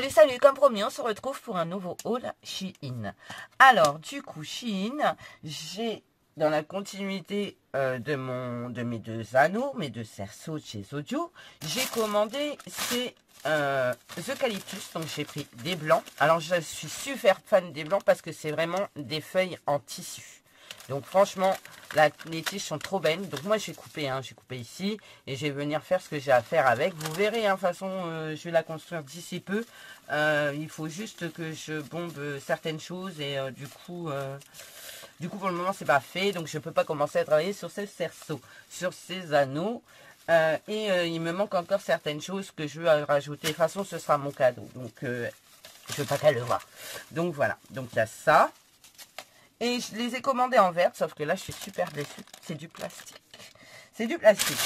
Salut, salut, comme promis, on se retrouve pour un nouveau haul Shein. Alors, du coup, Shein, j'ai, dans la continuité de mes deux anneaux, mes deux cerceaux de chez Zodio, j'ai commandé ces eucalyptus, donc j'ai pris des blancs. Alors, je suis super fan des blancs parce que c'est vraiment des feuilles en tissu. Donc franchement, les tiges sont trop belles. Donc moi j'ai coupé ici et je vais venir faire ce que j'ai à faire avec. Vous verrez, de toute façon, je vais la construire d'ici peu. Il faut juste que je bombe certaines choses et du coup pour le moment c'est pas fait. Donc je peux pas commencer à travailler sur ces cerceaux, sur ces anneaux. Il me manque encore certaines choses que je veux rajouter. De toute façon ce sera mon cadeau. Donc je veux pas qu'elle le voie. Donc voilà, donc il y a ça. Et je les ai commandés en vert, sauf que là, je suis super déçue. C'est du plastique. C'est du plastique.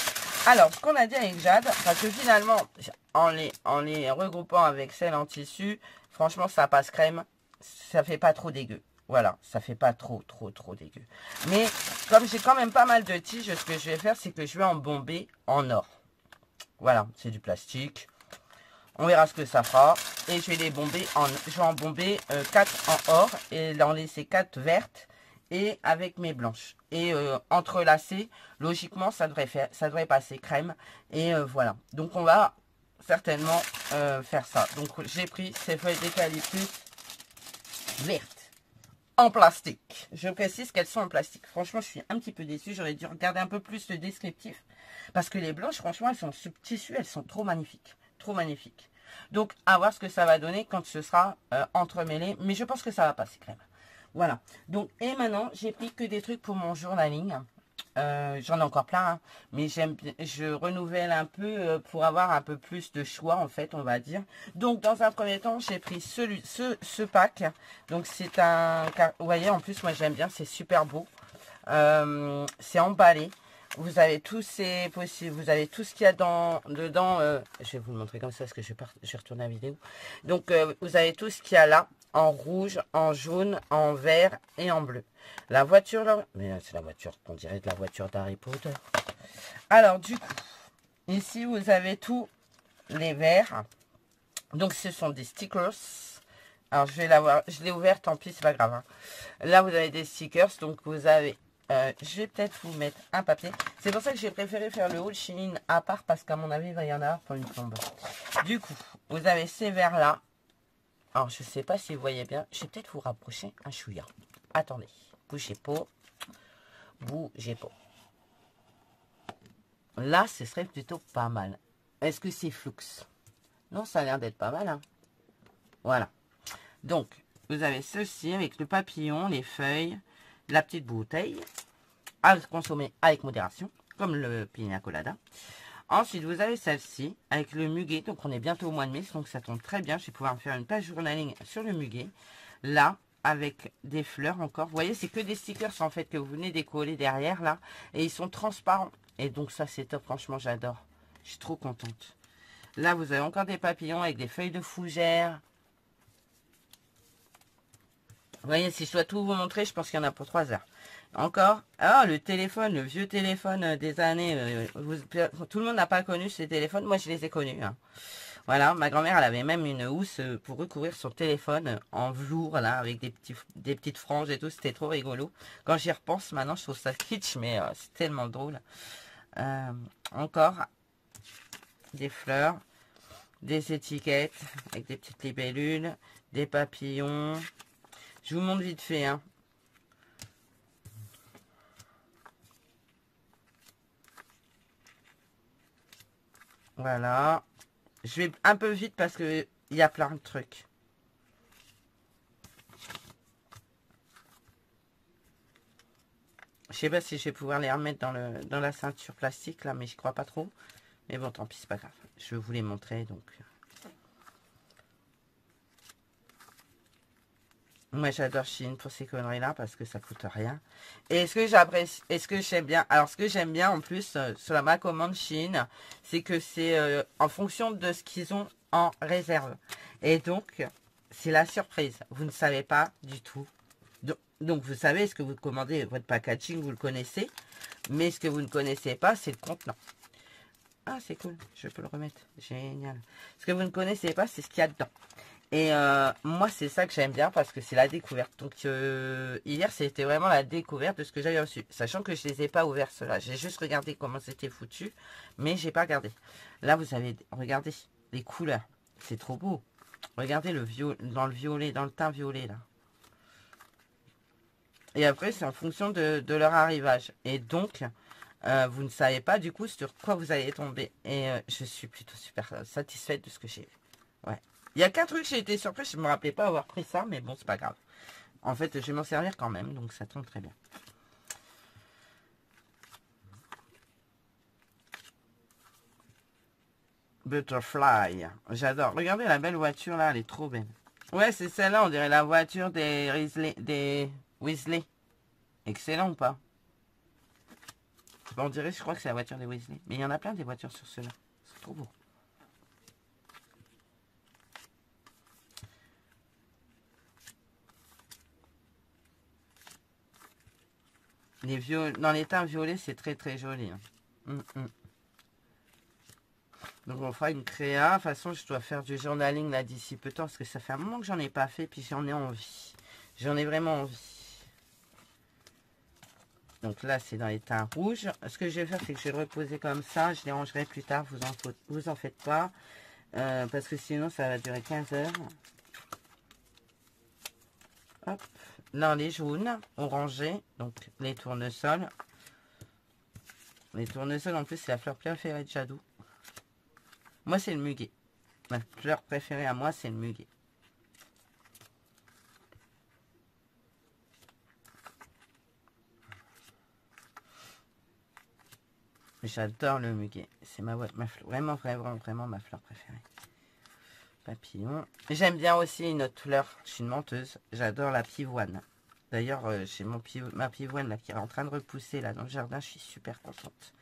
Alors, ce qu'on a dit avec Jade, parce que finalement, en les regroupant avec celles en tissu, franchement, ça passe crème. Ça fait pas trop dégueu. Voilà, ça fait pas trop dégueu. Mais, comme j'ai quand même pas mal de tiges, ce que je vais faire, c'est que je vais en bomber en or. Voilà, c'est du plastique. On verra ce que ça fera. Et je vais les bomber je vais en bomber 4 en or et en laisser 4 vertes et avec mes blanches. Et entrelacées, logiquement, ça devrait passer crème. Et voilà. Donc on va certainement faire ça. Donc j'ai pris ces feuilles d'eucalyptus vertes en plastique. Je précise qu'elles sont en plastique. Franchement, je suis un petit peu déçue. J'aurais dû regarder un peu plus le descriptif. Parce que les blanches, franchement, elles sont sous tissu. Elles sont trop magnifiques. Trop magnifique. Donc, à voir ce que ça va donner quand ce sera entremêlé. Mais je pense que ça va passer crème. Voilà. Donc, et maintenant, j'ai pris que des trucs pour mon journaling. J'en ai encore plein. Hein, mais je renouvelle un peu pour avoir un peu plus de choix, en fait, on va dire. Donc, dans un premier temps, j'ai pris ce pack. Donc, c'est un... Vous voyez, en plus, moi, j'aime bien. C'est super beau. C'est emballé. Vous avez tous ces possibles, vous avez tout ce qu'il y a dedans. Je vais vous le montrer comme ça parce que je vais retourner la vidéo. Donc vous avez tout ce qu'il y a là, en rouge, en jaune, en vert et en bleu. La voiture là, mais c'est la voiture qu'on dirait de la voiture d'Harry Potter. Alors du coup, ici vous avez tous les verts. Donc ce sont des stickers. Alors je l'ai ouvert, tant pis, c'est pas grave. Hein. Là vous avez des stickers, donc vous avez... je vais peut-être vous mettre un papier. C'est pour ça que j'ai préféré faire le haul Shein à part parce qu'à mon avis, il va y en avoir pour une tombe. Du coup, vous avez ces verres-là. Alors, je ne sais pas si vous voyez bien. Je vais peut-être vous rapprocher un chouïa. Attendez. Bougez pas. Bougez pas. Là, ce serait plutôt pas mal. Est-ce que c'est flux? Non, ça a l'air d'être pas mal. Hein. Voilà. Donc, vous avez ceci avec le papillon, les feuilles, la petite bouteille. À consommer avec modération, comme le pina colada. Ensuite, vous avez celle-ci avec le muguet. Donc, on est bientôt au mois de mai, donc ça tombe très bien. Je vais pouvoir me faire une page journaling sur le muguet. Là, avec des fleurs encore. Vous voyez, c'est que des stickers en fait que vous venez décoller derrière là. Et ils sont transparents. Et donc, ça, c'est top. Franchement, j'adore. Je suis trop contente. Là, vous avez encore des papillons avec des feuilles de fougère. Vous voyez, si je dois tout vous montrer, je pense qu'il y en a pour 3 heures. Encore, le téléphone, le vieux téléphone des années, tout le monde n'a pas connu ces téléphones, moi je les ai connus. Hein. Voilà, ma grand-mère, elle avait même une housse pour recouvrir son téléphone en velours, là, avec des petites franges et tout, c'était trop rigolo. Quand j'y repense, maintenant, je trouve ça kitsch, mais c'est tellement drôle. Encore, des fleurs, des étiquettes, avec des petites libellules, des papillons. Je vous montre vite fait, hein. Voilà. Je vais un peu vite parce que il y a plein de trucs. Je sais pas si je vais pouvoir les remettre dans la ceinture plastique là, mais je crois pas trop. Mais bon, tant pis, c'est pas grave. Je vais vous les montrer donc. Moi, j'adore Shein pour ces conneries-là parce que ça coûte rien. Et ce que j'apprécie, et ce que j'aime bien, alors ce que j'aime bien en plus sur ma commande Shein, c'est que c'est en fonction de ce qu'ils ont en réserve. Et donc, c'est la surprise. Vous ne savez pas du tout. Donc, vous savez ce que vous commandez, votre packaging, vous le connaissez. Mais ce que vous ne connaissez pas, c'est le contenant. Ah, c'est cool. Je peux le remettre. Génial. Ce que vous ne connaissez pas, c'est ce qu'il y a dedans. Et moi, c'est ça que j'aime bien parce que c'est la découverte. Donc, hier, c'était vraiment la découverte de ce que j'avais reçu. Sachant que je ne les ai pas ouverts, ceux-là. J'ai juste regardé comment c'était foutu, mais j'ai pas regardé. Là, vous avez, regardé les couleurs. C'est trop beau. Regardez le dans le violet, dans le teint violet, là. Et après, c'est en fonction de leur arrivage. Et donc, vous ne savez pas, du coup, sur quoi vous allez tomber. Et je suis plutôt super satisfaite de ce que j'ai vu. Ouais. Il y a qu'un truc, j'ai été surprise, je ne me rappelais pas avoir pris ça, mais bon, c'est pas grave. En fait, je vais m'en servir quand même, donc ça tombe très bien. Butterfly, j'adore. Regardez la belle voiture là, elle est trop belle. Ouais, c'est celle-là, on dirait la voiture des Weasley. Excellent ou pas? On dirait, je crois que c'est la voiture des Weasley. Mais il y en a plein des voitures sur ceux-là. C'est trop beau. Dans les teints violets, c'est très très joli. Hein. Donc on fera une créa. De toute façon, je dois faire du journaling là d'ici peu de temps. Parce que ça fait un moment que j'en ai pas fait. Puis j'en ai envie. J'en ai vraiment envie. Donc là, c'est dans les teints rouges. Ce que je vais faire, c'est que je vais le reposer comme ça. Je les rangerai plus tard. Vous en faites pas. Parce que sinon, ça va durer 15 heures. Hop. Là, les jaunes, orangés. Donc les tournesols. Les tournesols, en plus, c'est la fleur préférée de Jadou. Moi, c'est le muguet. Ma fleur préférée à moi, c'est le muguet. J'adore le muguet. C'est vraiment ma fleur préférée. Papillon. J'aime bien aussi une autre fleur. Je suis une menteuse. J'adore la pivoine. D'ailleurs, j'ai ma pivoine là, qui est en train de repousser là dans le jardin. Je suis super contente.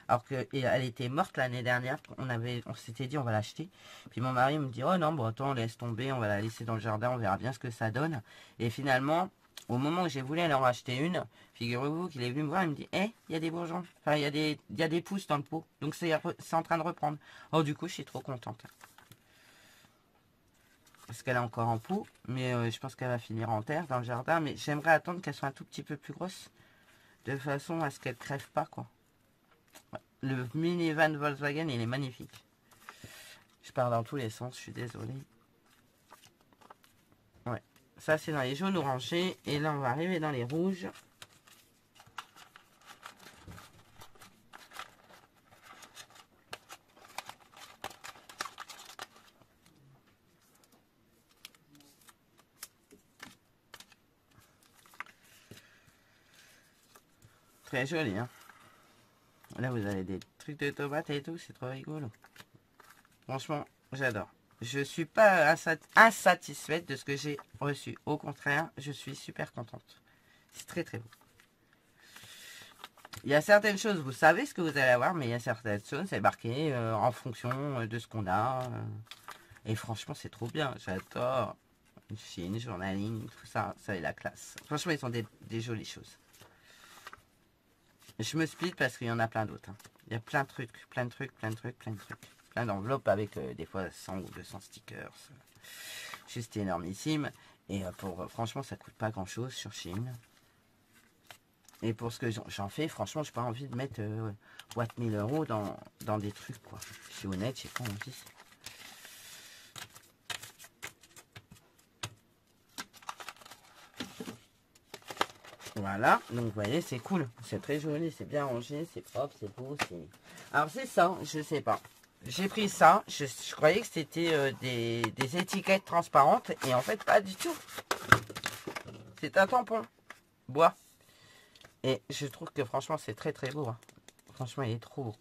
Alors qu'elle était morte l'année dernière. On s'était dit on va l'acheter. Puis mon mari me dit oh non, bon attends, laisse tomber. On va la laisser dans le jardin. On verra bien ce que ça donne. Et finalement, au moment où j'ai voulu aller en racheter une, figurez-vous qu'il est venu me voir, il me dit « Eh, il y a des bourgeons, enfin il y a des pousses dans le pot, donc c'est en train de reprendre. » Oh, du coup, je suis trop contente. Parce qu'elle est encore en pot, mais je pense qu'elle va finir en terre dans le jardin, mais j'aimerais attendre qu'elle soit un tout petit peu plus grosse, de façon à ce qu'elle crève pas, quoi. Le minivan Volkswagen, il est magnifique. Je pars dans tous les sens, je suis désolée. Ouais. Ça, c'est dans les jaunes orangés. Et là, on va arriver dans les rouges. Très joli, hein. Là, vous avez des trucs de tomates et tout. C'est trop rigolo. Franchement, j'adore. Je ne suis pas insatisfaite de ce que j'ai reçu. Au contraire, je suis super contente. C'est très très beau. Il y a certaines choses, vous savez ce que vous allez avoir, mais il y a certaines choses, c'est marqué en fonction de ce qu'on a. Et franchement, c'est trop bien. J'adore. Chine, journaling, tout ça, ça est la classe. Franchement, ils sont des jolies choses. Je me split parce qu'il y en a plein d'autres. Hein. Il y a plein de trucs, plein de trucs, plein de trucs, plein de trucs. Plein d'enveloppes avec des fois 100 ou 200 stickers. Juste énormissime. Et franchement, ça coûte pas grand chose sur Chine. Et pour ce que j'en fais, franchement, j'ai pas envie de mettre 1000 € dans des trucs, quoi. Je suis honnête, j'ai pas envie. Voilà, donc vous voyez, c'est cool. C'est très joli, c'est bien rangé, c'est propre, c'est beau. Alors c'est ça, je sais pas. J'ai pris ça, je croyais que c'était des étiquettes transparentes et en fait pas du tout. C'est un tampon bois. Et je trouve que franchement c'est très très beau. Hein. Franchement il est trop beau.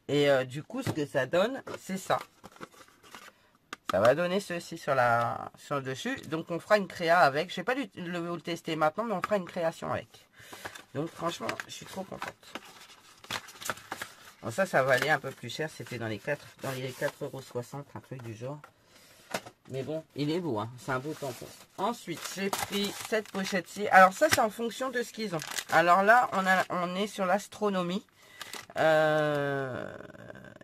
Et du coup ce que ça donne c'est ça. Ça va donner ceci sur le dessus. Donc on fera une créa avec. Je ne vais pas vous le tester maintenant mais on fera une création avec. Donc franchement je suis trop contente. Bon, ça valait un peu plus cher. C'était dans les 4,60 €, un truc du genre. Mais bon, il est beau. Hein. C'est un beau tampon. Ensuite, j'ai pris cette pochette-ci. Alors ça, c'est en fonction de ce qu'ils ont. Alors là, on est sur l'astronomie. Il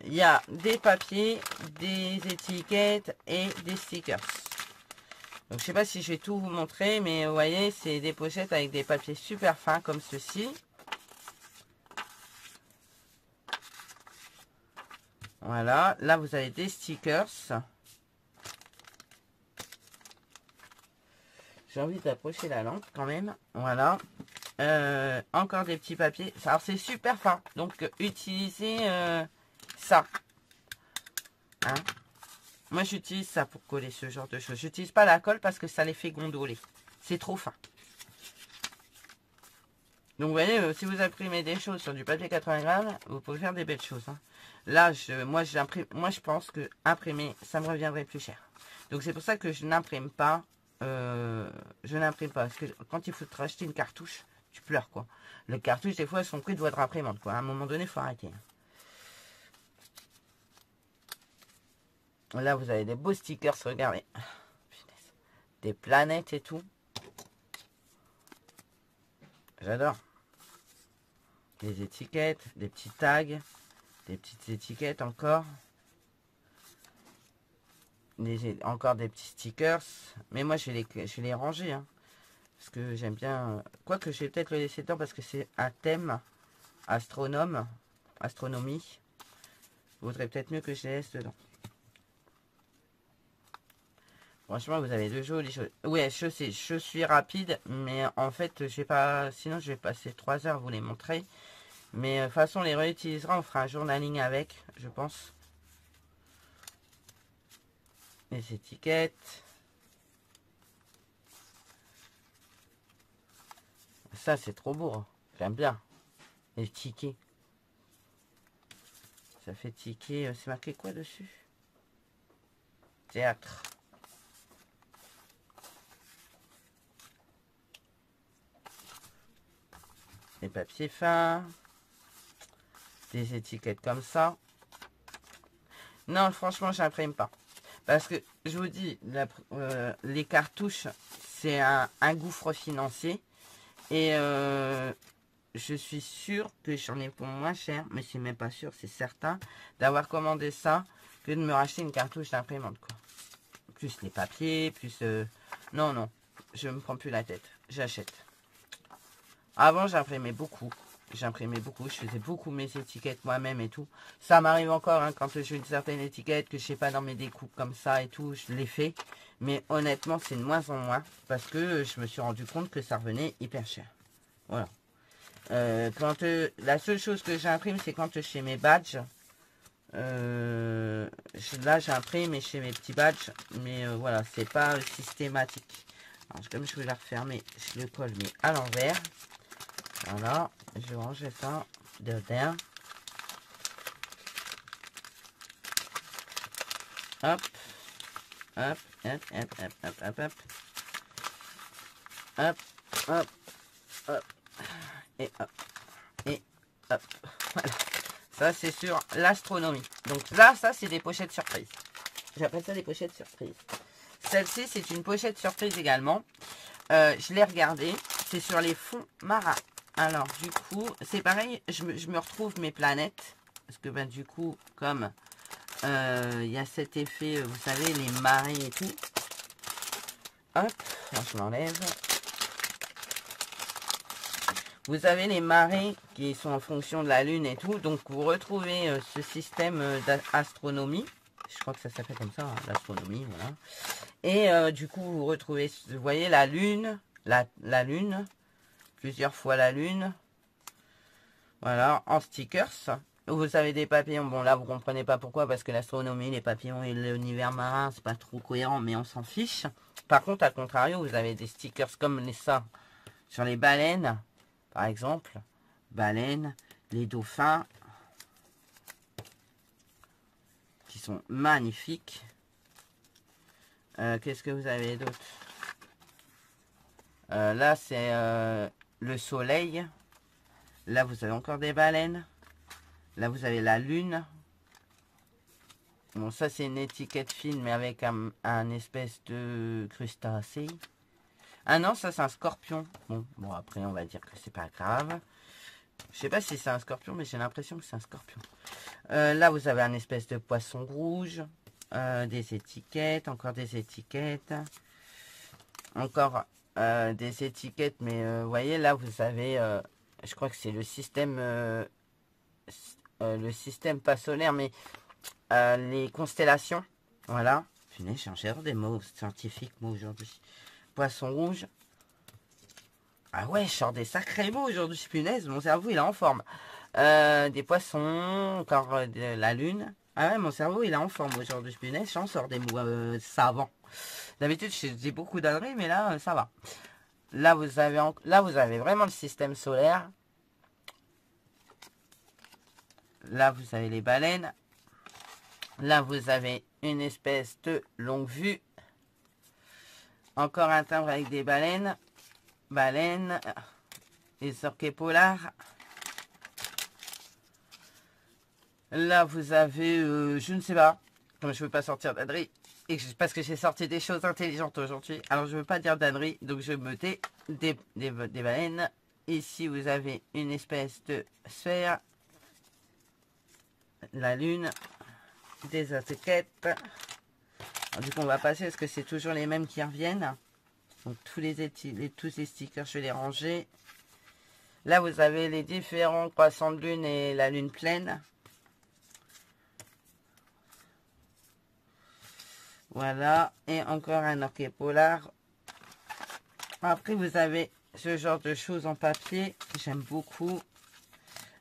y a des papiers, des étiquettes et des stickers. Donc, je sais pas si je vais tout vous montrer, mais vous voyez, c'est des pochettes avec des papiers super fins comme ceci. Voilà, là vous avez des stickers. J'ai envie d'approcher la lampe quand même. Voilà. Encore des petits papiers. Alors c'est super fin. Donc utilisez ça. Hein, moi j'utilise ça pour coller ce genre de choses. J'utilise pas la colle parce que ça les fait gondoler. C'est trop fin. Donc vous voyez, si vous imprimez des choses sur du papier 80 grammes, vous pouvez faire des belles choses. Hein. Là, moi je pense que imprimer, ça me reviendrait plus cher. Donc c'est pour ça que je n'imprime pas. Parce que quand il faut te racheter une cartouche, tu pleures quoi. Les cartouches, des fois, elles sont prises de votre imprimante quoi. À un moment donné, il faut arrêter. Là, vous avez des beaux stickers, regardez. Des planètes et tout. J'adore. Des étiquettes, des petits tags, des petites étiquettes encore. Encore des petits stickers. Mais moi, je vais les ranger. Hein, parce que j'aime bien... Quoique, je vais peut-être le laisser dedans parce que c'est un thème astronomie. Il vaudrait peut-être mieux que je les laisse dedans. Franchement, vous avez de jolies choses. Ouais, je suis rapide, mais en fait, je vais pas. Sinon, je vais passer 3 heures à vous les montrer. Mais de toute façon, on les réutilisera. On fera un journaling avec, je pense. Les étiquettes. Ça, c'est trop beau. Hein. J'aime bien. Les tickets. Ça fait ticket. C'est marqué quoi dessus? Théâtre. Des papiers fins. Des étiquettes comme ça. Non, franchement, j'imprime pas. Parce que, je vous dis, les cartouches, c'est un gouffre financier. Et je suis sûre que j'en ai pour moins cher, mais c'est même pas sûr, c'est certain, d'avoir commandé ça que de me racheter une cartouche d'imprimante, quoi. Plus les papiers, plus... Non, non, je me prends plus la tête, j'achète. Avant, j'imprimais beaucoup. Je faisais beaucoup mes étiquettes moi-même et tout. Ça m'arrive encore hein, quand j'ai une certaine étiquette que je sais pas dans mes découpes comme ça et tout, je l'ai fait. Mais honnêtement, c'est de moins en moins parce que je me suis rendu compte que ça revenait hyper cher. Voilà. La seule chose que j'imprime, c'est quand je fais mes badges. Là, j'imprime et je fais mes petits badges. Mais voilà, c'est pas systématique. Alors, comme je vais la refermer, je le colle mais à l'envers. Voilà, je vais ranger ça dedans. Hop, hop, hop, hop, hop, hop, hop, hop. Hop, hop, hop. Et hop, et hop. Voilà. Ça, c'est sur l'astronomie. Donc là, ça, c'est des pochettes surprises. J'appelle ça des pochettes surprises. Celle-ci, c'est une pochette surprise également. Je l'ai regardée. C'est sur les fonds marins. Alors, du coup, c'est pareil, je me retrouve mes planètes. Parce que, ben, du coup, comme il y a cet effet, vous savez, les marées et tout. Hop, alors je l'enlève. Vous avez les marées qui sont en fonction de la Lune et tout. Donc, vous retrouvez ce système d'astronomie. Je crois que ça s'appelle comme ça, hein, l'astronomie, voilà. Et du coup, vous retrouvez, vous voyez, la Lune, la Lune. Plusieurs fois la Lune. Voilà, en stickers. Vous avez des papillons. Bon, là, vous comprenez pas pourquoi. Parce que l'astronomie, les papillons et l'univers marin, c'est pas trop cohérent. Mais on s'en fiche. Par contre, à contrario, vous avez des stickers comme ça. Sur les baleines, par exemple. Baleines, les dauphins. Qui sont magnifiques. Qu'est-ce que vous avez d'autre? Là, c'est... le soleil. Là, vous avez encore des baleines. Là, vous avez la lune. Bon, ça, c'est une étiquette fine, mais avec un espèce de crustacé. Ah non, ça, c'est un scorpion. Bon, après, on va dire que c'est pas grave. Je sais pas si c'est un scorpion, mais j'ai l'impression que c'est un scorpion. Là, vous avez un espèce de poisson rouge. Des étiquettes, encore des étiquettes. encore des étiquettes, mais vous voyez là, vous avez, je crois que c'est le système pas solaire, mais les constellations. Voilà. Punaise, j'ai un chercheur des mots scientifiques, moi, aujourd'hui. Poisson rouge. Ah ouais, je sors des sacrés mots aujourd'hui, punaise, mon cerveau, il est en forme. Des poissons, encore de la lune. Ah ouais, mon cerveau, il est en forme aujourd'hui, punaise, j'en sors des mots savants. D'habitude, j'ai beaucoup d'adresse, mais là, ça va. Là, vous avez vraiment le système solaire. Là, vous avez les baleines. Là, vous avez une espèce de longue vue. Encore un timbre avec des baleines. Baleines. Les orques polars. Là, vous avez, je ne sais pas. Comme je ne veux pas sortir d'adresse. Parce que j'ai sorti des choses intelligentes aujourd'hui. Alors, je ne veux pas dire d'adresse. Donc, je me tais des baleines. Ici, vous avez une espèce de sphère. La lune. Des étiquettes. Du coup, on va passer parce que c'est toujours les mêmes qui reviennent. Donc, tous ces stickers, je vais les ranger. Là, vous avez les différents croissants de lune et la lune pleine. Voilà. Et encore un orque polar. Après, vous avez ce genre de choses en papier que j'aime beaucoup.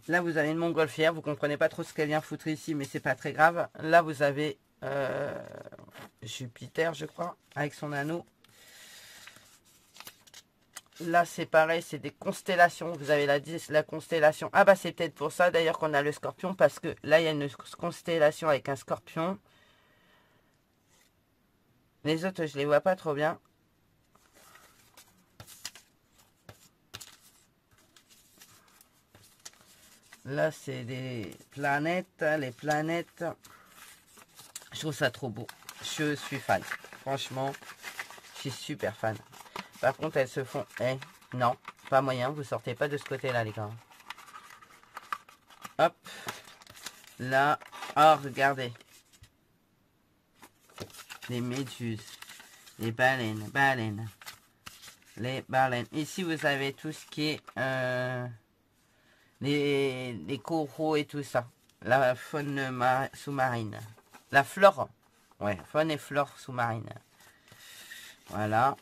Là, vous avez une montgolfière. Vous comprenez pas trop ce qu'elle vient foutre ici, mais c'est pas très grave. Là, vous avez Jupiter, je crois, avec son anneau. Là, c'est pareil, c'est des constellations. Vous avez la constellation. Ah bah, c'est peut-être pour ça, d'ailleurs, qu'on a le scorpion. Parce que là, il y a une constellation avec un scorpion. Les autres, je les vois pas trop bien. Là, c'est des planètes. Les planètes, je trouve ça trop beau. Je suis fan. Franchement, je suis super fan. Par contre, elles se font... Eh, non, pas moyen. Vous sortez pas de ce côté-là, les gars. Hop. Là. Oh, regardez. Les méduses. Les baleines. Les baleines. Ici, vous avez tout ce qui est... les coraux et tout ça. La faune sous-marine. La flore. Ouais, faune et flore sous-marine. Voilà.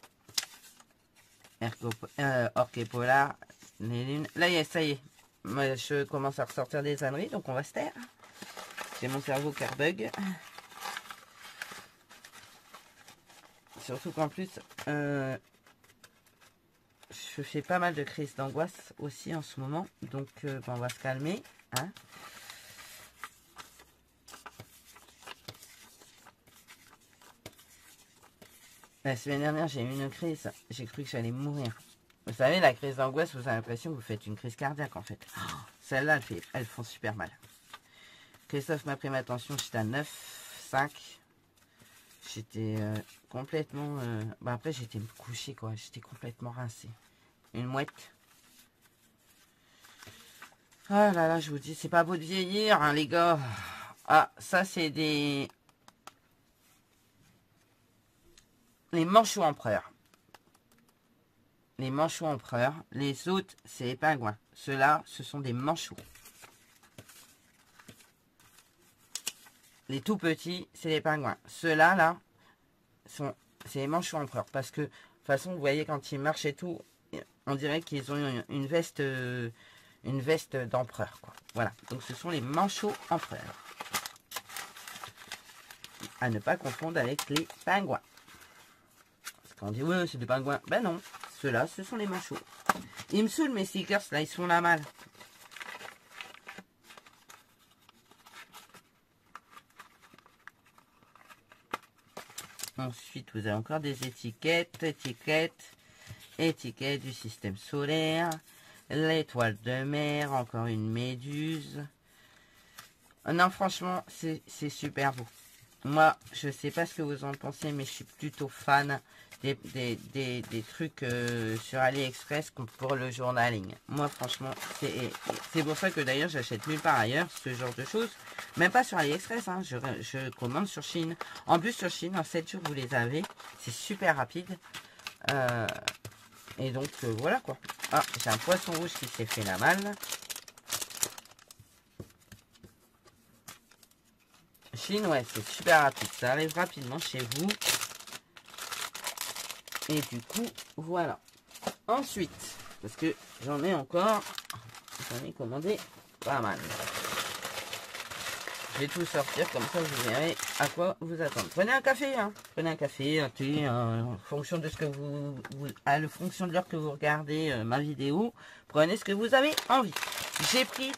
Orque polar. Les lunes. Là, ça y est. Moi, je commence à ressortir des âneries, donc on va se taire. J'ai mon cerveau qui bug. Surtout qu'en plus, je fais pas mal de crises d'angoisse aussi en ce moment. Donc, on va se calmer. Hein. La semaine dernière, j'ai eu une crise. J'ai cru que j'allais mourir. Vous savez, la crise d'angoisse, vous avez l'impression que vous faites une crise cardiaque, en fait. Oh, celle-là, elles font super mal. Christophe m'a pris ma tension, j'étais à 9, 5. J'étais complètement... Bah après, j'étais couché, quoi. J'étais complètement rincé. Une mouette. Ah là là, je vous dis, c'est pas beau de vieillir, hein, les gars. Ah, ça, c'est des... Les manchots empereurs. Les manchots empereurs. Les autres, c'est les pingouins. Ceux-là, ce sont des manchots. Les tout petits, c'est les pingouins. Ceux-là, là, c'est les manchots empereurs. Parce que, de toute façon, vous voyez, quand ils marchent et tout, on dirait qu'ils ont une veste d'empereur, quoi. Voilà. Donc, ce sont les manchots empereurs. À ne pas confondre avec les pingouins. Parce qu'on dit, ouais, c'est des pingouins. Ben non. Ceux-là, ce sont les manchots. Ils me saoulent, mes stickers, là, ils sont là mal. Ensuite, vous avez encore des étiquettes du système solaire, l'étoile de mer, encore une méduse. Non, franchement, c'est super beau. Moi, je sais pas ce que vous en pensez, mais je suis plutôt fan des trucs sur AliExpress pour le journaling. Moi, franchement, c'est pour ça que d'ailleurs, j'achète nulle part ailleurs ce genre de choses. Même pas sur AliExpress, hein, je commande sur Chine. En plus, sur Chine, en 7 jours, vous les avez. C'est super rapide. Et donc, voilà quoi. Ah, j'ai un poisson rouge qui s'est fait la malle. Chine, ouais, c'est super rapide. Ça arrive rapidement chez vous. Et du coup, voilà. Ensuite, parce que j'en ai encore, j'en ai commandé pas mal. Je vais tout sortir, comme ça vous verrez à quoi vous attendre. Prenez un café, hein. Prenez un café, un thé, en fonction de ce que à la fonction de l'heure que vous regardez ma vidéo. Prenez ce que vous avez envie. J'ai pris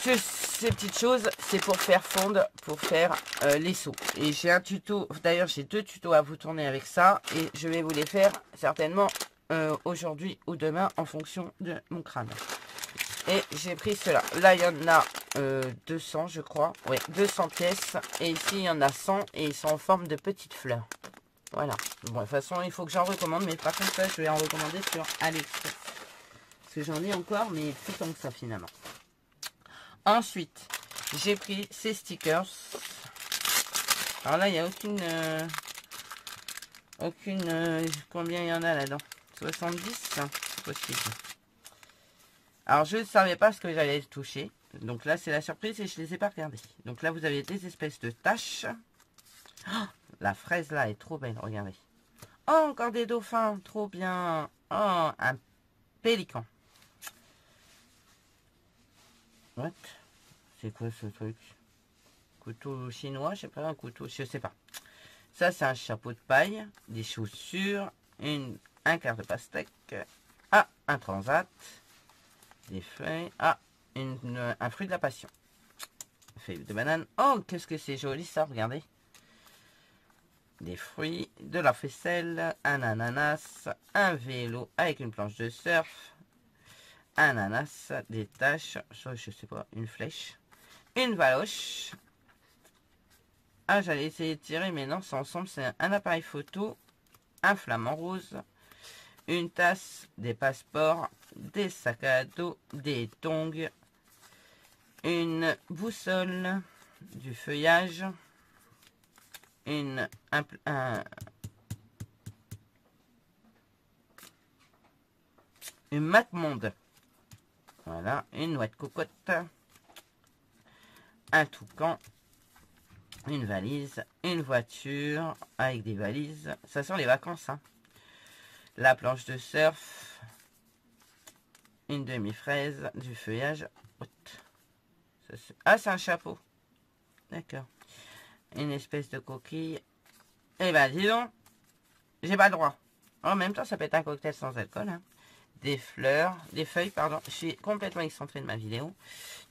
ces petites choses, c'est pour faire fondre, pour faire les seaux. Et j'ai un tuto, d'ailleurs j'ai 2 tutos à vous tourner avec ça. Et je vais vous les faire certainement aujourd'hui ou demain en fonction de mon crâne. Et j'ai pris cela. Là, il y en a 200, je crois. Oui, 200 pièces. Et ici, il y en a 100. Et ils sont en forme de petites fleurs. Voilà. Bon, de toute façon, il faut que j'en recommande. Mais par contre, ça, je vais en recommander sur AliExpress. Parce que j'en ai encore, mais plus tant que ça, finalement. Ensuite, j'ai pris ces stickers. Alors là, il n'y a combien il y en a là-dedans? 70, c'est possible. Alors, je ne savais pas ce que j'allais toucher. Donc là, c'est la surprise et je ne les ai pas regardés. Donc là, vous avez des espèces de taches. Oh, la fraise là est trop belle, regardez. Oh, encore des dauphins, trop bien. Oh, un pélican. What? C'est quoi ce truc? Couteau chinois, je sais pas, un couteau, je sais pas. Ça, c'est un chapeau de paille, des chaussures, un quart de pastèque. Ah, un transat. Des feuilles. Ah, un fruit de la passion. Feuille de banane. Oh, qu'est-ce que c'est joli ça, regardez. Des fruits, de la faisselle, un ananas, un vélo avec une planche de surf, un ananas, des taches, je sais pas, une flèche, une valoche. Ah, j'allais essayer de tirer, mais non, c'est ensemble, c'est un appareil photo, un flamant rose, une tasse, des passeports, des sacs à dos, des tongs, une boussole, du feuillage, une mappemonde. Voilà, une noix de cocotte, un toucan, une valise, une voiture avec des valises. Ça sent les vacances, hein. La planche de surf, une demi-fraise, du feuillage. Ah, c'est un chapeau. D'accord. Une espèce de coquille. Eh ben, dis donc, j'ai pas le droit. En même temps, ça peut être un cocktail sans alcool, hein. Des fleurs, des feuilles, pardon. Je suis complètement excentré de ma vidéo.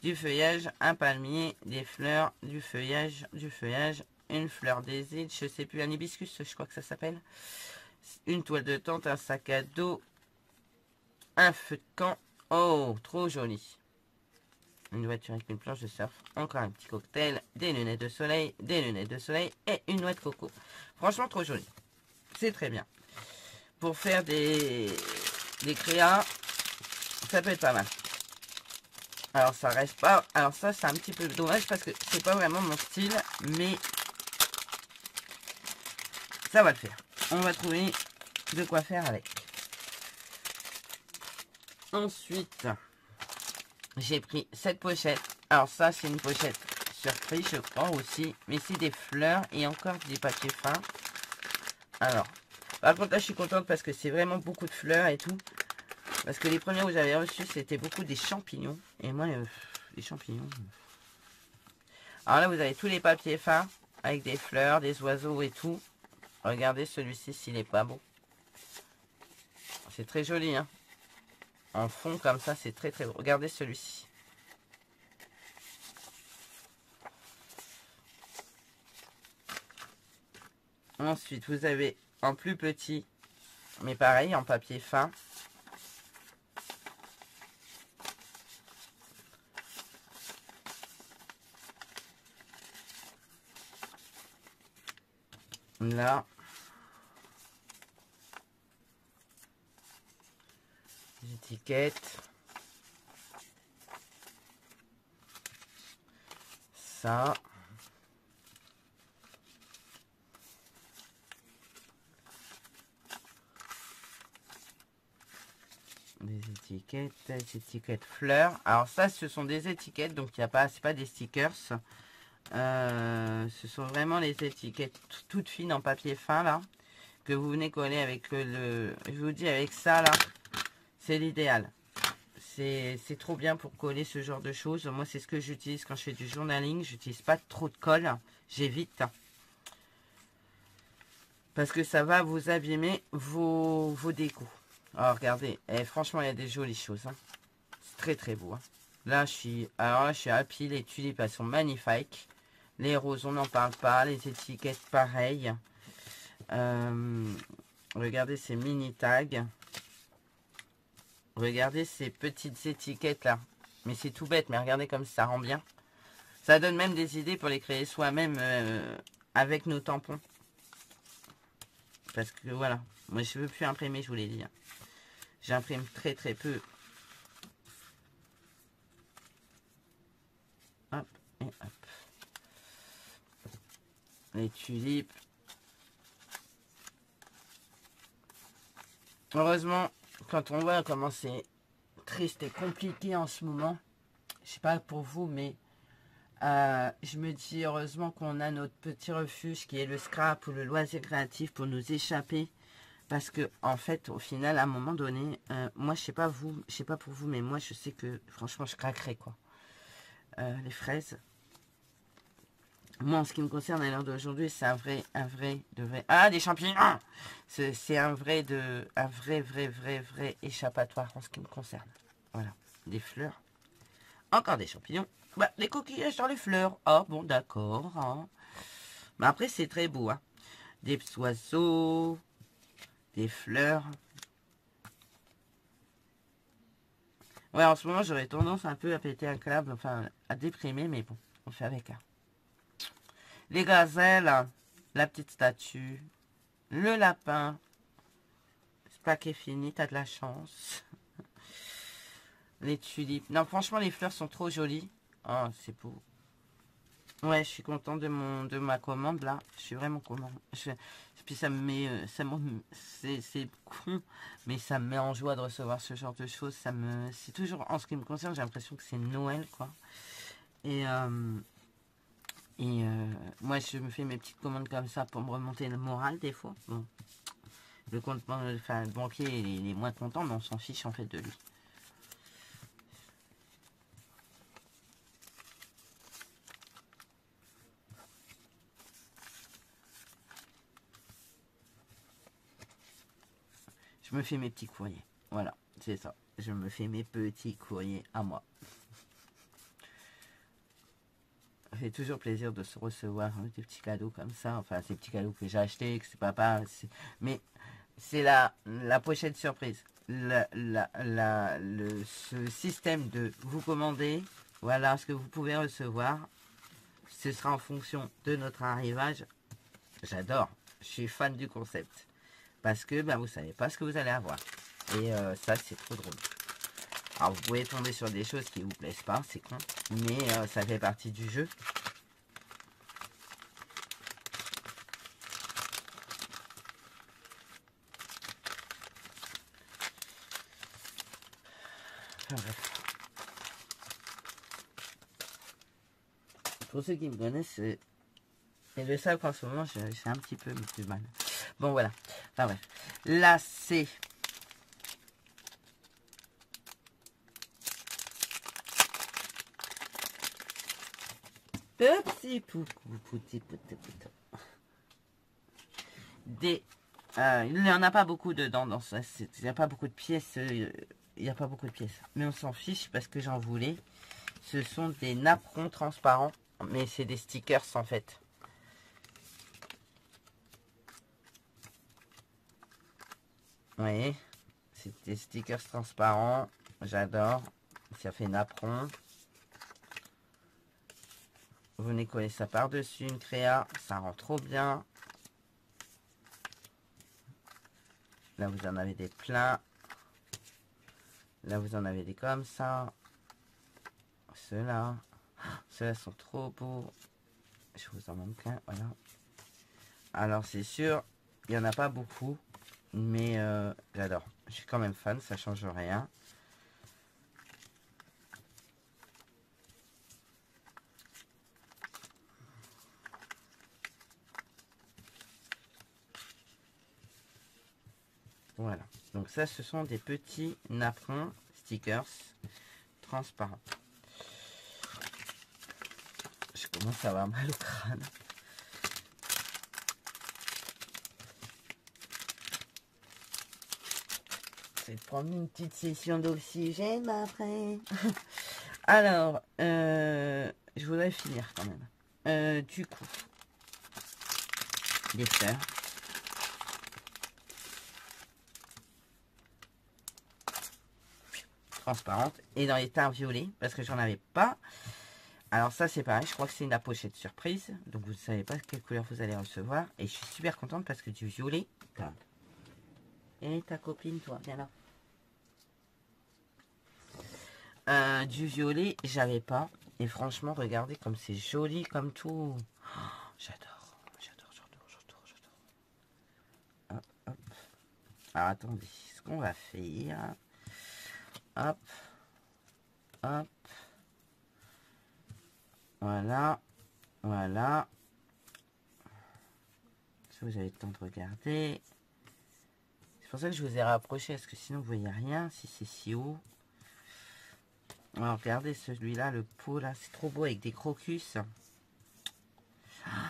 Du feuillage, un palmier, des fleurs, du feuillage, une fleur des îles, je sais plus, un hibiscus, je crois que ça s'appelle. Une toile de tente, un sac à dos, un feu de camp. Oh, trop joli. Une voiture avec une planche de surf, encore un petit cocktail, des lunettes de soleil et une noix de coco. Franchement, trop joli. C'est très bien. Pour faire des créas, ça peut être pas mal. Alors ça reste pas. Alors ça c'est un petit peu dommage parce que c'est pas vraiment mon style, mais ça va le faire. On va trouver de quoi faire avec. Ensuite, j'ai pris cette pochette. Alors ça c'est une pochette surprise je crois aussi, mais c'est des fleurs et encore du papier fin. Alors, par contre là je suis contente parce que c'est vraiment beaucoup de fleurs et tout. Parce que les premiers que j'avais reçus c'était beaucoup des champignons. Et moi les champignons. Alors là vous avez tous les papiers fins avec des fleurs, des oiseaux et tout. Regardez celui-ci s'il est pas beau. C'est très joli, hein. En fond comme ça, c'est très très beau. Regardez celui-ci. Ensuite, vous avez en plus petit, mais pareil, en papier fin. Là. Étiquette. Ça. des étiquettes fleurs. Alors ça, ce sont des étiquettes, donc il y a pas, c'est pas des stickers. Ce sont vraiment les étiquettes toutes fines en papier fin là, que vous venez coller avec le. Je vous dis avec ça là, c'est l'idéal. C'est trop bien pour coller ce genre de choses. Moi, c'est ce que j'utilise quand je fais du journaling. J'utilise pas trop de colle, j'évite. Parce que ça va vous abîmer vos décos. Alors, regardez. Et franchement, il y a des jolies choses. Hein. C'est très, très beau. Hein. Là, je suis happy. Les tulipes, elles sont magnifiques. Les roses, on n'en parle pas. Les étiquettes, pareil. Regardez ces mini tags. Regardez ces petites étiquettes là. Mais c'est tout bête. Mais regardez comme ça rend bien. Ça donne même des idées pour les créer soi-même avec nos tampons. Parce que voilà, moi je ne veux plus imprimer, je vous l'ai dit. J'imprime très très peu. Hop et hop. Les tulipes. Heureusement, quand on voit comment c'est triste et compliqué en ce moment, je sais pas pour vous, mais je me dis heureusement qu'on a notre petit refuge qui est le scrap ou le loisir créatif pour nous échapper. Parce que en fait, au final, à un moment donné, moi je sais pas vous, je sais pas pour vous, mais moi je sais que franchement je craquerais quoi. Les fraises. Moi en ce qui me concerne à l'heure d'aujourd'hui, c'est un vrai de vrai. Ah, des champignons. C'est un vrai échappatoire en ce qui me concerne. Voilà, des fleurs. Encore des champignons. Bah, les coquillages dans les fleurs. Ah bon, d'accord. Hein. Mais après, c'est très beau. Hein. Des oiseaux, des fleurs. Ouais, en ce moment, j'aurais tendance un peu à péter un câble, enfin, à déprimer, mais bon, on fait avec. Hein. Les gazelles, la petite statue, le lapin. C'est pas qu'est fini, t'as de la chance. Les tulipes. Non, franchement, les fleurs sont trop jolies. Oh, c'est beau. Ouais, je suis contente de ma commande là. Je suis vraiment contente. Puis ça me met, c'est con, mais ça me met en joie de recevoir ce genre de choses. C'est toujours, en ce qui me concerne, j'ai l'impression que c'est Noël quoi. Et moi, je me fais mes petites commandes comme ça pour me remonter le moral des fois. Bon, le banquier il est moins content, mais on s'en fiche en fait de lui. Je me fais mes petits courriers. Voilà, c'est ça. Je me fais mes petits courriers à moi. Ça fait toujours plaisir de se recevoir des petits cadeaux comme ça. Enfin, ces petits cadeaux que j'ai achetés, que c'est papa. Mais c'est la pochette surprise. Ce système de vous commander, voilà ce que vous pouvez recevoir. Ce sera en fonction de notre arrivage. J'adore. Je suis fan du concept. Parce que vous savez pas ce que vous allez avoir. Et ça, c'est trop drôle. Alors, vous pouvez tomber sur des choses qui vous plaisent pas, c'est con. Mais ça fait partie du jeu. Enfin, bref. Pour ceux qui me connaissent, et le savent qu'en ce moment, j'ai un petit peu plus mal. Bon, voilà. Enfin, bref. Là, c'est... Petit des il n'y en a pas beaucoup dedans dans ça, il n'y a pas beaucoup de pièces, il n'y a pas beaucoup de pièces, mais on s'en fiche parce que j'en voulais. Ce sont des napperons transparents, mais c'est des stickers en fait. Vous voyez, c'est des stickers transparents, j'adore, ça fait napperon. Vous venez coller ça par-dessus une créa, ça rend trop bien. Là, vous en avez des pleins. Là, vous en avez des comme ça. Ceux-là. Ceux-là sont trop beaux. Je vous en montre plein, voilà. Alors, c'est sûr, il n'y en a pas beaucoup. Mais j'adore. Je suis quand même fan, ça change rien. Voilà. Donc ça, ce sont des petits napperons stickers transparents. Je commence à avoir mal au crâne. Je vais prendre une petite session d'oxygène après. Alors, je voudrais finir quand même. Du coup, des fleurs. Transparentes. Et dans les teints violets, parce que j'en avais pas. Alors ça, c'est pareil. Je crois que c'est la pochette surprise. Donc vous ne savez pas quelle couleur vous allez recevoir. Et je suis super contente parce que du violet. Et ta copine, toi, viens là. Du violet, j'avais pas. Et franchement, regardez comme c'est joli comme tout. Oh, j'adore, j'adore, j'adore, j'adore, j'adore. Hop, hop. Alors attendez, ce qu'on va faire. Hop, hop. Voilà, voilà. Si vous avez le temps de regarder. C'est pour ça que je vous ai rapproché, parce que sinon vous voyez rien si c'est si haut. Alors regardez celui-là, le pot là, c'est trop beau avec des crocus.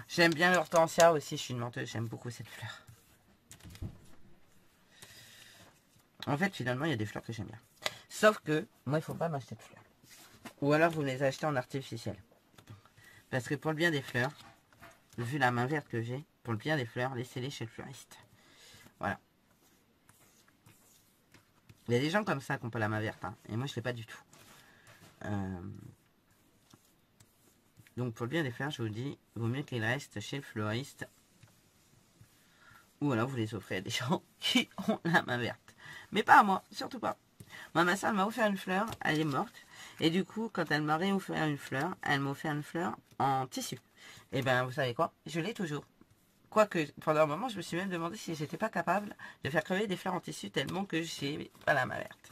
J'aime bien l'hortensia aussi, je suis une menteuse, j'aime beaucoup cette fleur. En fait, finalement, il y a des fleurs que j'aime bien. Sauf que, moi, il ne faut pas m'acheter de fleurs. Ou alors, vous les achetez en artificiel. Parce que pour le bien des fleurs, vu la main verte que j'ai, pour le bien des fleurs, laissez-les chez le fleuriste. Voilà. Il y a des gens comme ça qui n'ont pas la main verte. Hein, et moi, je ne l'ai pas du tout. Donc, pour le bien des fleurs, je vous dis, il vaut mieux qu'ils restent chez le fleuriste. Ou alors, vous les offrez à des gens qui ont la main verte. Mais pas à moi, surtout pas. Moi, ma soeur m'a offert une fleur, elle est morte. Et du coup, quand elle m'a réoffert une fleur, elle m'a offert une fleur en tissu. Et bien, vous savez quoi? Je l'ai toujours. Quoique, pendant un moment, je me suis même demandé si j'étais pas capable de faire crever des fleurs en tissu tellement que j'ai pas la main verte.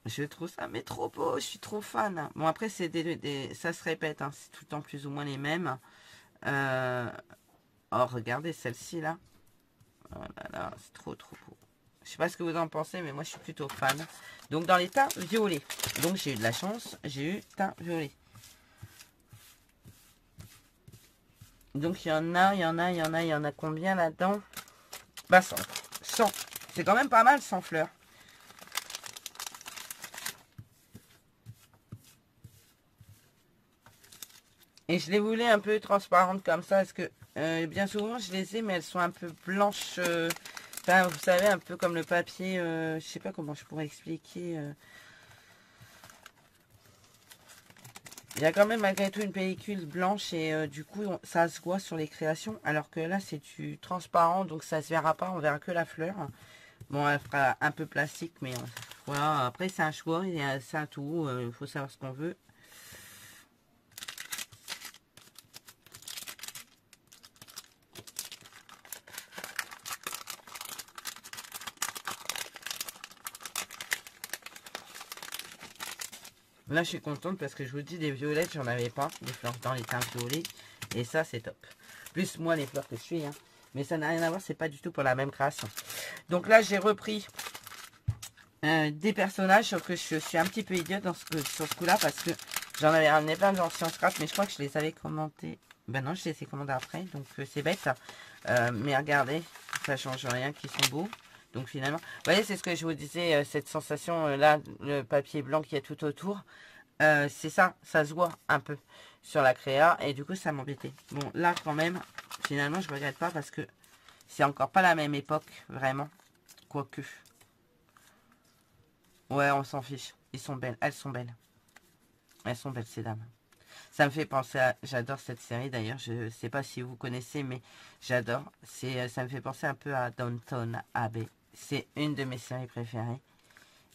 Je trouve ça mais trop beau, je suis trop fan. Bon, après, c'est ça se répète, hein, c'est tout le temps plus ou moins les mêmes. Oh, regardez celle-ci là. Oh là là, c'est trop trop beau. Je sais pas ce que vous en pensez, mais moi je suis plutôt fan. Donc dans les teints violets. Donc j'ai eu de la chance, j'ai eu teint violet. Donc il y en a, il y en a, il y en a, il y en a combien là-dedans? Bah 100. 100. C'est quand même pas mal 100 fleurs. Et je les voulais un peu transparentes comme ça, parce que bien souvent je les ai, mais elles sont un peu blanches. Enfin, vous savez, un peu comme le papier, je sais pas comment je pourrais expliquer. Il y a quand même malgré tout une pellicule blanche et du coup ça se voit sur les créations. Alors que là c'est du transparent, donc ça se verra pas, on verra que la fleur. Bon, elle fera un peu plastique, mais voilà, après c'est un choix, c'est un tout, il faut savoir ce qu'on veut. Là, je suis contente parce que je vous dis, des violettes, j'en avais pas. Des fleurs dans les teintes violets. Et ça, c'est top. Plus moi, les fleurs que je suis. Hein. Mais ça n'a rien à voir, c'est pas du tout pour la même création. Donc là, j'ai repris des personnages. Sauf que je suis un petit peu idiote sur ce coup-là parce que j'en avais ramené plein de l'ancien scrap. Mais je crois que je les avais commentés. Ben non, je les ai commandés après. Donc c'est bête. Mais regardez, ça change rien, qu'ils sont beaux. Donc finalement, vous voyez, c'est ce que je vous disais, cette sensation là, le papier blanc qui est tout autour, c'est ça, ça se voit un peu sur la créa et du coup ça m'embêtait. Bon là quand même, finalement je regrette pas parce que c'est encore pas la même époque, vraiment, quoique. Ouais, on s'en fiche, ils sont belles, elles sont belles. Elles sont belles ces dames. Ça me fait penser à... J'adore cette série d'ailleurs. Je sais pas si vous connaissez, mais j'adore. Ça me fait penser un peu à Downton Abbey. C'est une de mes séries préférées.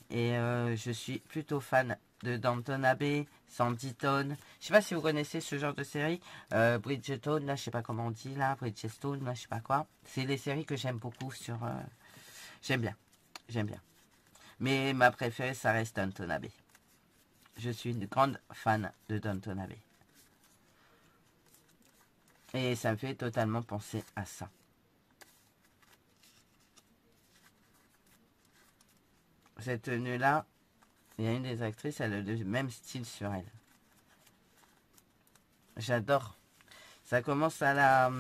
Et je suis plutôt fan de Downton Abbey. Sanditon. Je sais pas si vous connaissez ce genre de série. Bridgerton, là, je sais pas comment on dit, là. Bridgestone, là, je sais pas quoi. C'est des séries que j'aime beaucoup sur... J'aime bien. J'aime bien. Mais ma préférée, ça reste Downton Abbey. Je suis une grande fan de Downton Abbey. Et ça me fait totalement penser à ça. Cette tenue-là, il y a une des actrices, elle a le même style sur elle. J'adore. Ça commence à la...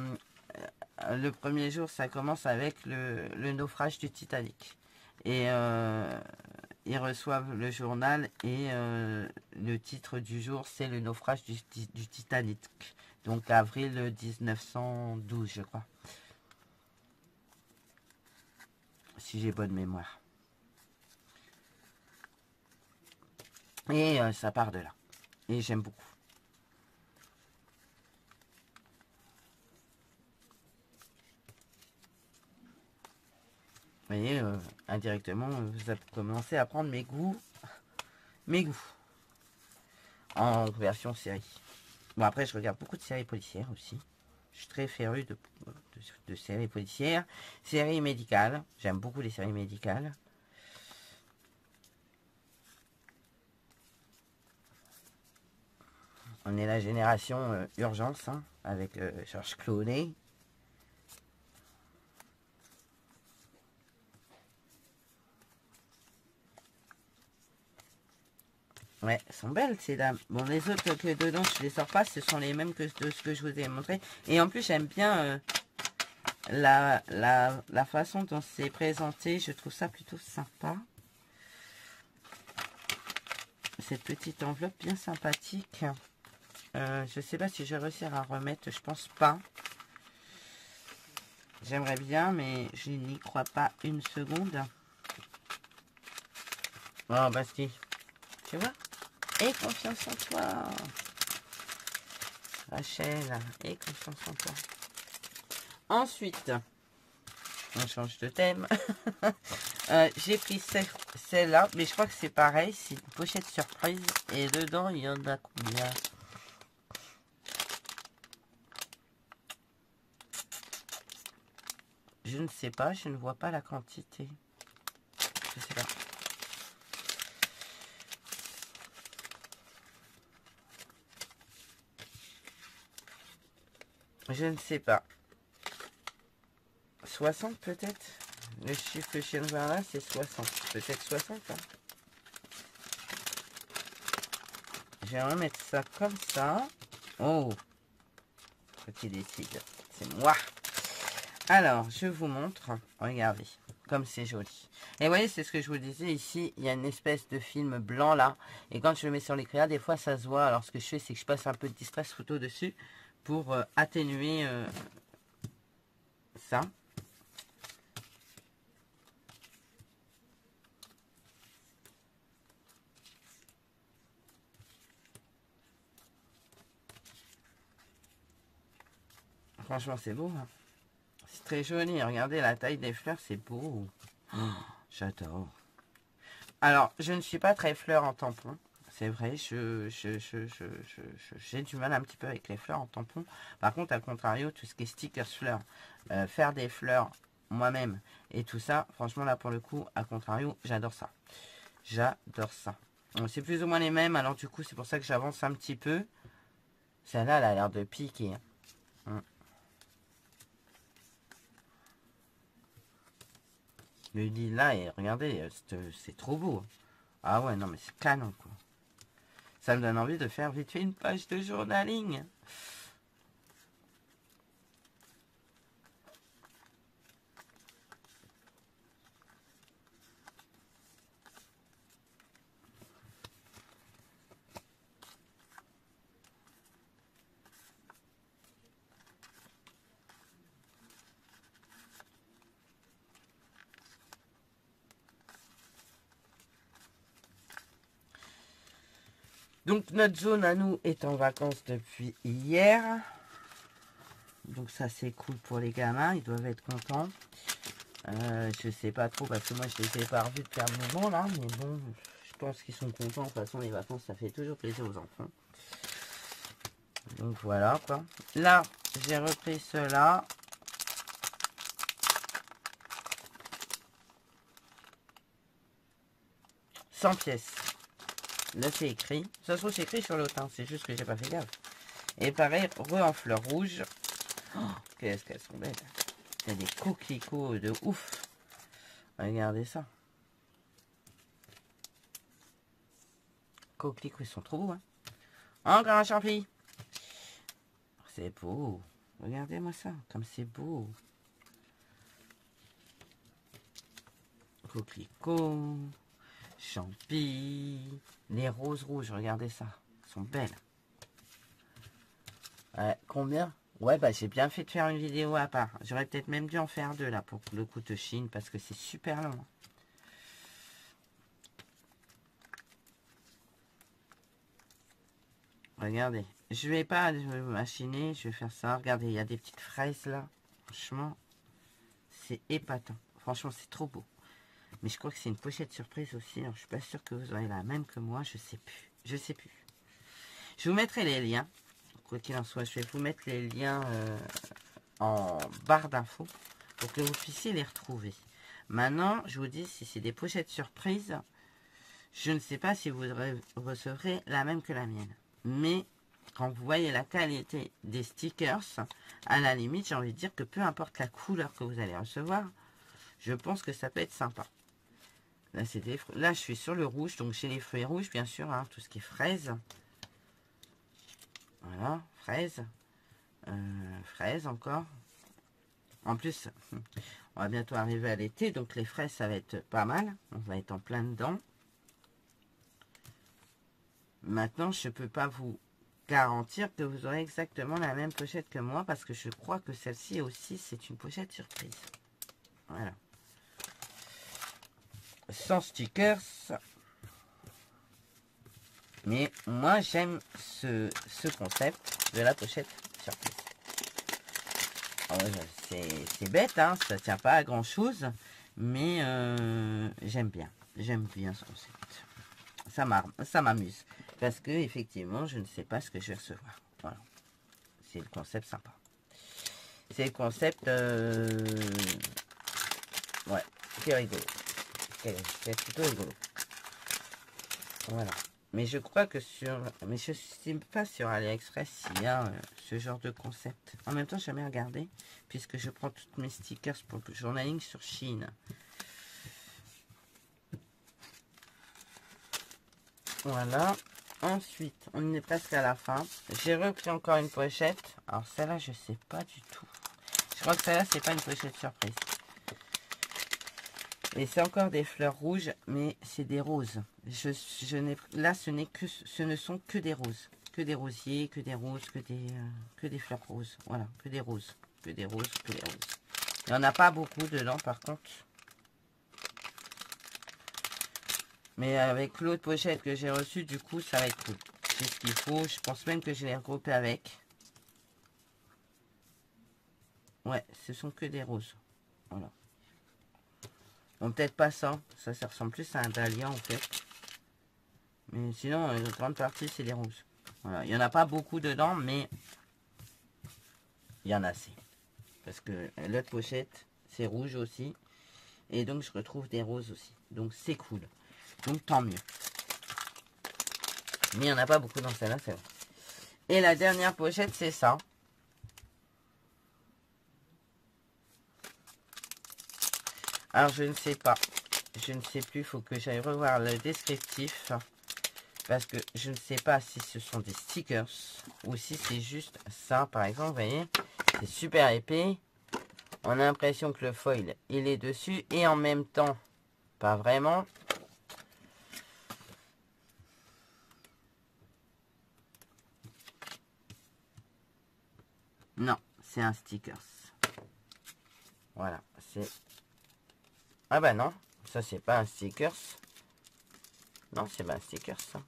le premier jour, ça commence avec le naufrage du Titanic. Et ils reçoivent le journal et le titre du jour, c'est le naufrage du Titanic. Donc avril 1912, je crois. Si j'ai bonne mémoire. Et ça part de là. Et j'aime beaucoup. Vous voyez, indirectement, vous avez commencé à prendre mes goûts. En version série. Bon, après, je regarde beaucoup de séries policières aussi. Je suis très féru de séries policières. Séries médicales. J'aime beaucoup les séries médicales. On est la génération Urgence, hein, avec Georges Clooney. Ouais, elles sont belles ces dames. Bon, les autres que dedans, je les sors pas, ce sont les mêmes que de ce que je vous ai montré. Et en plus, j'aime bien la façon dont c'est présenté. Je trouve ça plutôt sympa. Cette petite enveloppe bien sympathique. Je sais pas si je vais réussir à remettre, je pense pas. J'aimerais bien, mais je n'y crois pas une seconde. Oh, Bastille, tu vois? Aie confiance en toi. Rachel, aie confiance en toi. Ensuite, on change de thème. J'ai pris celle-là, mais je crois que c'est pareil. C'est une pochette surprise. Et dedans, il y en a combien? Je ne sais pas, je ne vois pas la quantité. Je sais pas. Je ne sais pas. 60 peut-être. Le chiffre que je viens de voir là, c'est 60. Peut-être 60. Hein. Je vais remettre ça comme ça. Oh. Qui décide. C'est moi. Alors, je vous montre. Regardez. Comme c'est joli. Et vous voyez, c'est ce que je vous disais. Ici, il y a une espèce de film blanc là. Et quand je le mets sur l'écran, des fois, ça se voit. Alors, ce que je fais, c'est que je passe un peu de distress photo dessus. Pour atténuer ça. Franchement, c'est beau. Hein. C'est très joli. Regardez la taille des fleurs, c'est beau. Oh, j'adore. Alors, je ne suis pas très fleur en tampon. C'est vrai, j'ai du mal un petit peu avec les fleurs en tampon. Par contre, à contrario, tout ce qui est stickers fleurs, faire des fleurs moi-même et tout ça, franchement, là, pour le coup, à contrario, j'adore ça. J'adore ça. C'est plus ou moins les mêmes, alors du coup, c'est pour ça que j'avance un petit peu. Celle-là, elle a l'air de piquer. Hein. Le lilas, et regardez, c'est trop beau. Ah ouais, non, mais c'est canon, quoi. Ça me donne envie de faire vite fait une page de journaling. Donc notre zone à nous est en vacances depuis hier. Donc ça c'est cool pour les gamins, ils doivent être contents. Je sais pas trop parce que moi je les ai pas revus depuis un moment là, mais bon, Je pense qu'ils sont contents. De toute façon, les vacances, ça fait toujours plaisir aux enfants. Donc voilà quoi. Là, j'ai repris cela. Sans pièces. Là, c'est écrit. Ça se trouve, c'est écrit sur l'autre. Hein. C'est juste que j'ai pas fait gaffe. Et pareil, en fleurs rouges. Oh, qu'est-ce qu'elles sont belles. Il y a des coquelicots de ouf. Regardez ça. Coquelicots, ils sont trop beaux. Hein. Encore un champi. C'est beau. Regardez-moi ça. Comme c'est beau. Coquelicots. Champi. Les roses rouges. Regardez ça. Elles sont belles. Combien? Ouais, bah j'ai bien fait de faire une vidéo à part. J'aurais peut-être même dû en faire deux là pour le coup de Chine parce que c'est super long. Regardez, je vais pas machiner, je vais faire ça. Regardez, il y a des petites fraises là. Franchement, c'est épatant. Franchement, c'est trop beau. Mais je crois que c'est une pochette surprise aussi. Alors, je suis pas sûre que vous aurez la même que moi. Je sais plus. Je sais plus. Je vous mettrai les liens. Quoi qu'il en soit, je vais vous mettre les liens en barre d'infos pour que vous puissiez les retrouver. Maintenant, je vous dis, si c'est des pochettes surprises, je ne sais pas si vous recevrez la même que la mienne. Mais quand vous voyez la qualité des stickers, à la limite, j'ai envie de dire que peu importe la couleur que vous allez recevoir, je pense que ça peut être sympa. Là, là je suis sur le rouge, donc j'ai les fruits rouges, bien sûr, hein, tout ce qui est fraises. Voilà, fraises. Fraises encore. En plus, on va bientôt arriver à l'été, donc les fraises, ça va être pas mal. On va être en plein dedans. Maintenant, je ne peux pas vous garantir que vous aurez exactement la même pochette que moi, parce que je crois que celle-ci aussi, c'est une pochette surprise. Voilà. Sans stickers. Mais moi, j'aime ce concept de la pochette surprise. C'est bête, hein, ça tient pas à grand chose, mais j'aime bien ce concept. Ça m'amuse parce que effectivement, je ne sais pas ce que je vais recevoir. Voilà, c'est le concept sympa. C'est le concept, ouais, c'est rigolo. C'est plutôt rigolo. Voilà. Mais je crois que mais je ne sais pas sur AliExpress s'il y a ce genre de concept. En même temps, je n'ai jamais regardé, puisque je prends toutes mes stickers pour le journaling sur Chine. Voilà. Ensuite, on est presque à la fin. J'ai repris encore une pochette. Alors celle-là, je ne sais pas du tout. Je crois que celle-là, c'est pas une pochette surprise. Et c'est encore des fleurs rouges, mais c'est des roses. Là, ce ne sont que des roses. Que des rosiers, que des roses, que des fleurs roses. Voilà, que des roses. Que des roses, que des roses. Il n'y en a pas beaucoup dedans, par contre. Mais avec l'autre pochette que j'ai reçue, du coup, ça va être cool. C'est ce qu'il faut. Je pense même que je l'ai regroupé avec. Ouais, ce sont que des roses. Voilà. Bon, peut-être pas ça. Ça ressemble plus à un dahlia, en fait. Mais sinon, une grande partie, c'est des roses. Voilà. Il n'y en a pas beaucoup dedans, mais il y en a assez. Parce que l'autre pochette, c'est rouge aussi. Et donc, je retrouve des roses aussi. Donc, c'est cool. Donc, tant mieux. Mais il n'y en a pas beaucoup dans celle-là, c'est vrai. Et la dernière pochette, c'est ça. Alors, je ne sais pas. Je ne sais plus. Il faut que j'aille revoir le descriptif. Parce que je ne sais pas si ce sont des stickers. Ou si c'est juste ça. Par exemple, vous voyez. C'est super épais. On a l'impression que le foil, il est dessus. Et en même temps, pas vraiment. Non, c'est un stickers. Voilà, c'est... Ah bah non, ça c'est pas un stickers. Non, c'est pas un stickers, ça.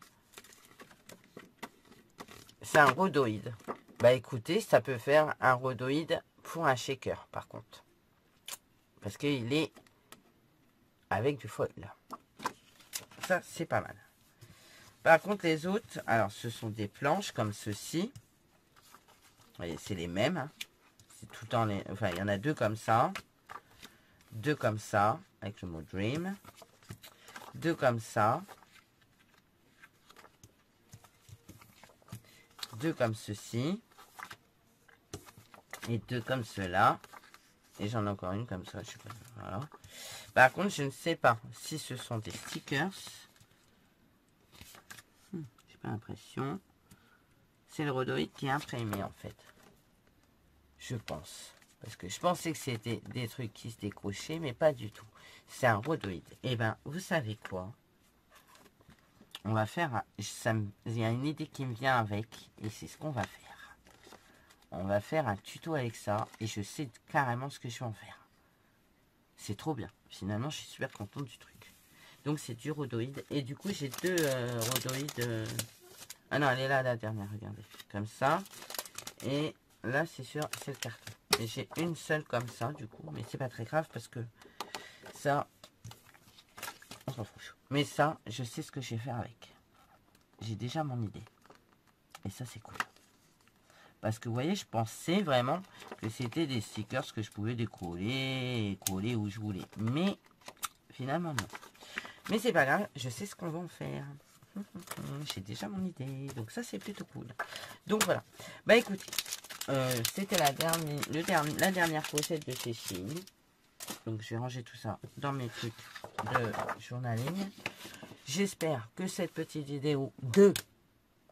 C'est un rhodoïde. Bah écoutez, ça peut faire un rhodoïde pour un shaker, par contre. Parce qu'il est avec du foil. ça, c'est pas mal. Par contre, les autres, alors, ce sont des planches comme ceci. Vous voyez, c'est les mêmes. Hein. C'est tout le temps les... Enfin, il y en a 2 comme ça. 2 comme ça, avec le mot Dream. 2 comme ça. 2 comme ceci. Et 2 comme cela. Et j'en ai encore une comme ça, je sais pas. Voilà. Par contre, je ne sais pas si ce sont des stickers. J'ai pas l'impression. C'est le rhodoïde qui est imprimé en fait. Je pense. Parce que je pensais que c'était des trucs qui se décrochaient, mais pas du tout. C'est un rhodoïde. Et ben, vous savez quoi? On va faire... Il y a une idée qui me vient avec, et c'est ce qu'on va faire. On va faire un tuto avec ça, et je sais carrément ce que je vais en faire. C'est trop bien. Finalement, je suis super contente du truc. Donc, c'est du rhodoïde. Et du coup, j'ai 2 rhodoïdes... Ah non, elle est là, la dernière, regardez. Comme ça. Et là, c'est sûr, c'est le carton. Et j'ai une seule comme ça, du coup. Mais c'est pas très grave, parce que ça... On s'en fout. Mais ça, je sais ce que je vais faire avec. J'ai déjà mon idée. Et ça, c'est cool. Parce que, vous voyez, je pensais vraiment que c'était des stickers que je pouvais décoller et coller où je voulais. Mais, finalement, non. Mais c'est pas grave, je sais ce qu'on va en faire. J'ai déjà mon idée. Donc, ça, c'est plutôt cool. Donc, voilà. Bah, écoutez, c'était la dernière pochette de chez Shein. Donc, je vais ranger tout ça dans mes trucs de journaling. J'espère que cette petite vidéo de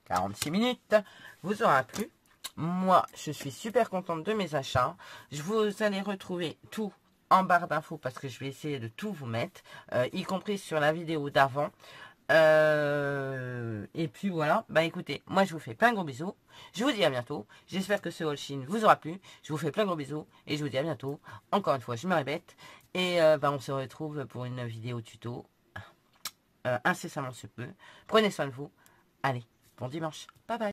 46 minutes vous aura plu. Moi, je suis super contente de mes achats. Vous allez retrouver tout en barre d'infos parce que je vais essayer de tout vous mettre, y compris sur la vidéo d'avant. Et puis voilà, bah écoutez, moi je vous fais plein de gros bisous. Je vous dis à bientôt. J'espère que ce haul Shein vous aura plu. Je vous fais plein de gros bisous et je vous dis à bientôt. Encore une fois, je me répète. Et bah, on se retrouve pour une vidéo tuto incessamment sous peu. Prenez soin de vous. Allez, bon dimanche. Bye bye.